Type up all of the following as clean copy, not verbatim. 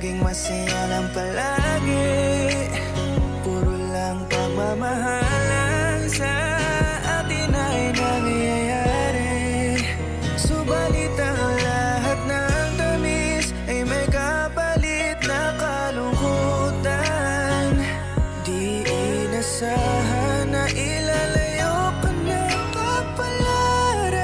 maging masaya lang palagi. Puro lang pagmamahalan sa atin ay nangyayari. Subalit ang lahat ng tamis ay may kapalit na kalungkutan. Di inasahan na ilalayo ka ng kapalaran.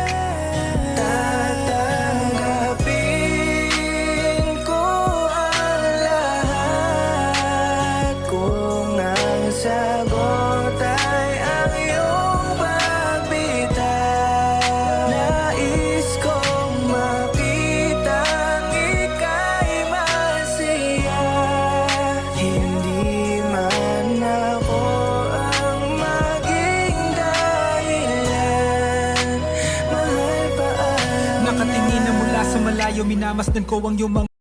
Tatanggapin ko ang lahat kung ang sagot ay ang iyong pagbitaw. Nais kong makitang ika'y masaya. Hindi man ako ang maging dahilan. Mahal, paalam na. Nakatingin na mula sa malayo, minamasdan ko ang iyong mga